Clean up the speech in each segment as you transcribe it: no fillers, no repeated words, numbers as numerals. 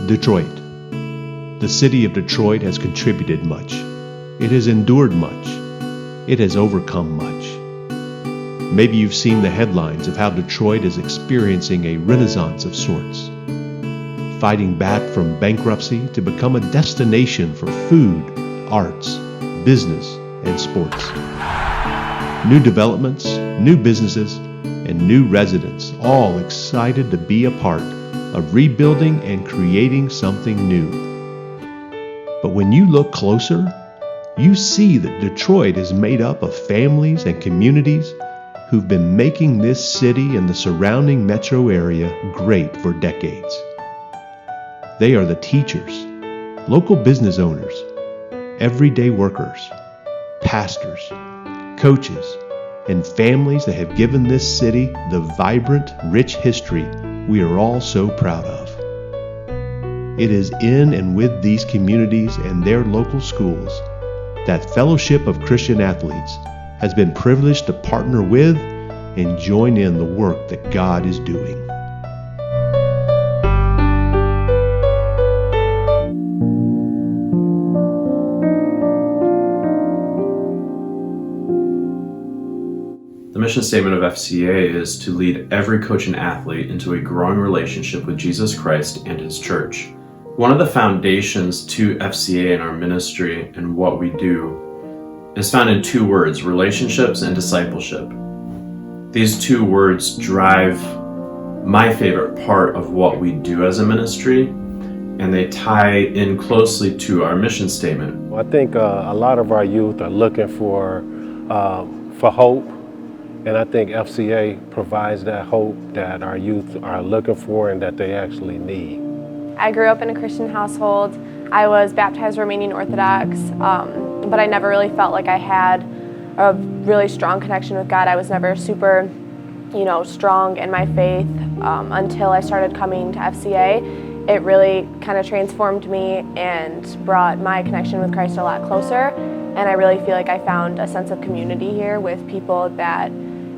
Detroit. The city of Detroit has contributed much. It has endured much. It has overcome much. Maybe you've seen the headlines of how Detroit is experiencing a renaissance of sorts, fighting back from bankruptcy to become a destination for food, arts, business, and sports. New developments, new businesses, and new residents, all excited to be a part of rebuilding and creating something new. But when you look closer, you see that Detroit is made up of families and communities who've been making this city and the surrounding metro area great for decades. They are the teachers, local business owners, everyday workers, pastors, coaches, and families that have given this city the vibrant, rich history we are all so proud of. It is in and with these communities and their local schools that Fellowship of Christian Athletes has been privileged to partner with and join in the work that God is doing. The mission statement of FCA is to lead every coach and athlete into a growing relationship with Jesus Christ and His church. One of the foundations to FCA and our ministry and what we do is found in two words: relationships and discipleship. These two words drive my favorite part of what we do as a ministry, and they tie in closely to our mission statement. I think a lot of our youth are looking for hope. And I think FCA provides that hope that our youth are looking for and that they actually need. I grew up in a Christian household. I was baptized Romanian Orthodox, but I never really felt like I had a really strong connection with God. I was never super, strong in my faith until I started coming to FCA. It really kind of transformed me and brought my connection with Christ a lot closer. And I really feel like I found a sense of community here with people that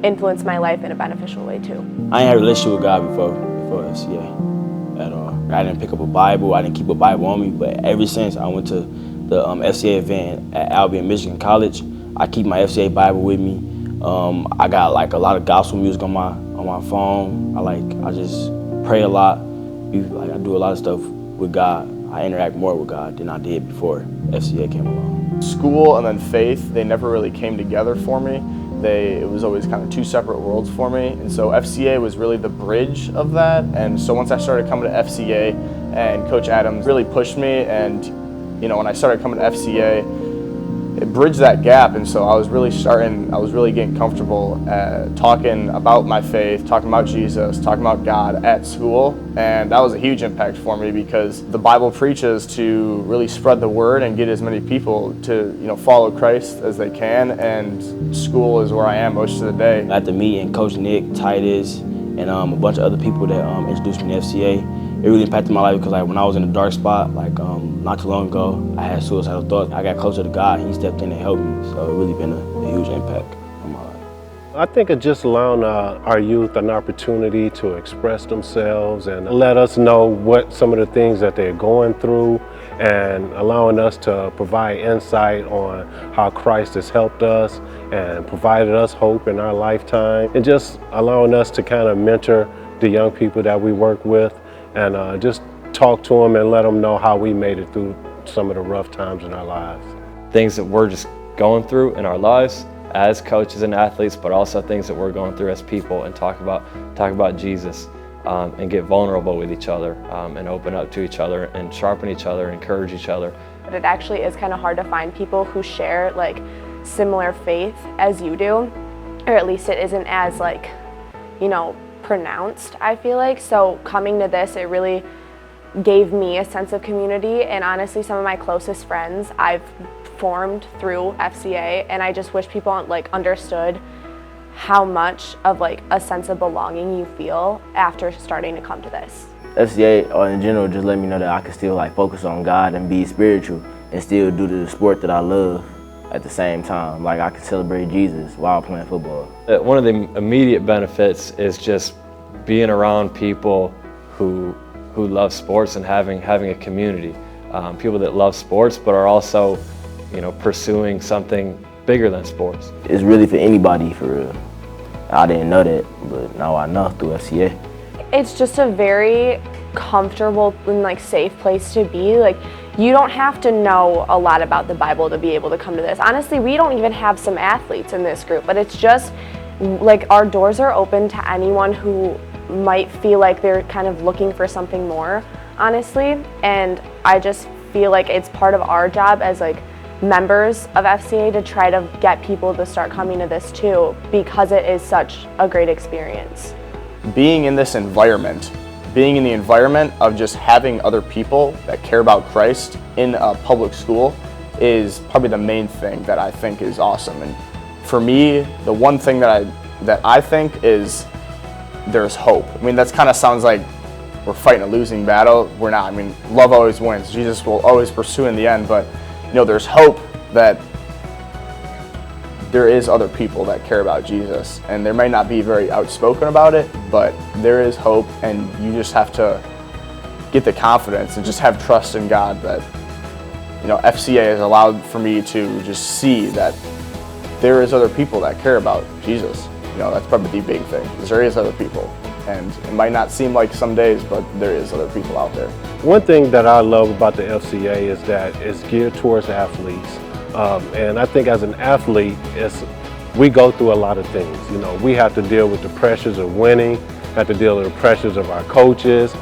influenced my life in a beneficial way too. I ain't had a relationship with God before FCA at all. I didn't pick up a Bible, I didn't keep a Bible on me, but ever since I went to the FCA event at Albion Michigan College, I keep my FCA Bible with me. I got like a lot of gospel music on my phone. I just pray a lot. I do a lot of stuff with God. I interact more with God than I did before FCA came along. School and then faith, they never really came together for me. It was always kind of two separate worlds for me. And so FCA was really the bridge of that. And so once I started coming to FCA and Coach Adams really pushed me, and when I started coming to FCA, it bridged that gap. And so I was really getting comfortable talking about my faith, talking about Jesus, talking about God at school. And that was a huge impact for me because the Bible preaches to really spread the word and get as many people to follow Christ as they can. And school is where I am most of the day. After meeting Coach Nick, Titus, and a bunch of other people that introduced me to FCA, it really impacted my life because when I was in a dark spot, not too long ago, I had suicidal thoughts. I got closer to God. He stepped in and helped me. So it really been a huge impact on my life. I think it's just allowing our youth an opportunity to express themselves and let us know what some of the things that they're going through, and allowing us to provide insight on how Christ has helped us and provided us hope in our lifetime, and just allowing us to kind of mentor the young people that we work with and just talk to them and let them know how we made it through some of the rough times in our lives. Things that we're just going through in our lives as coaches and athletes, but also things that we're going through as people, and talk about Jesus and get vulnerable with each other and open up to each other and sharpen each other, encourage each other. But it actually is kind of hard to find people who share similar faith as you do, or at least it isn't as pronounced, I feel like. So coming to this, it really gave me a sense of community, and honestly some of my closest friends I've formed through FCA, and I just wish people understood how much of a sense of belonging you feel after starting to come to this. FCA or in general just let me know that I can still focus on God and be spiritual and still do the sport that I love at the same time. I can celebrate Jesus while playing football. One of the immediate benefits is just being around people who who love sports and having a community. People that love sports but are also, pursuing something bigger than sports. It's really for anybody, for real. I didn't know that, but now I know through FCA. It's just a very comfortable and safe place to be. You don't have to know a lot about the Bible to be able to come to this. Honestly, we don't even have some athletes in this group, but it's just our doors are open to anyone who might feel like they're kind of looking for something more, honestly. And I just feel like it's part of our job as members of FCA to try to get people to start coming to this too, because it is such a great experience. Being in this environment, being in the environment of just having other people that care about Christ in a public school is probably the main thing that I think is awesome. And for me, the one thing that I think is there's hope. I mean, that kind of sounds like we're fighting a losing battle. We're not. I mean, love always wins. Jesus will always pursue in the end, but there's hope that there is other people that care about Jesus, and they might not be very outspoken about it, but there is hope, and you just have to get the confidence and just have trust in God that, FCA has allowed for me to just see that there is other people that care about Jesus. That's probably the big thing, is there is other people, and it might not seem like some days, but there is other people out there. One thing that I love about the FCA is that it's geared towards athletes. And I think as an athlete, we go through a lot of things. We have to deal with the pressures of winning, have to deal with the pressures of our coaches.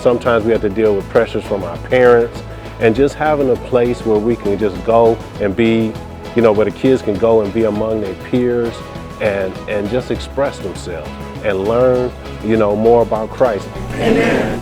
Sometimes we have to deal with pressures from our parents, and just having a place where we can just go and be, where the kids can go and be among their peers and just express themselves and learn, more about Christ. Amen.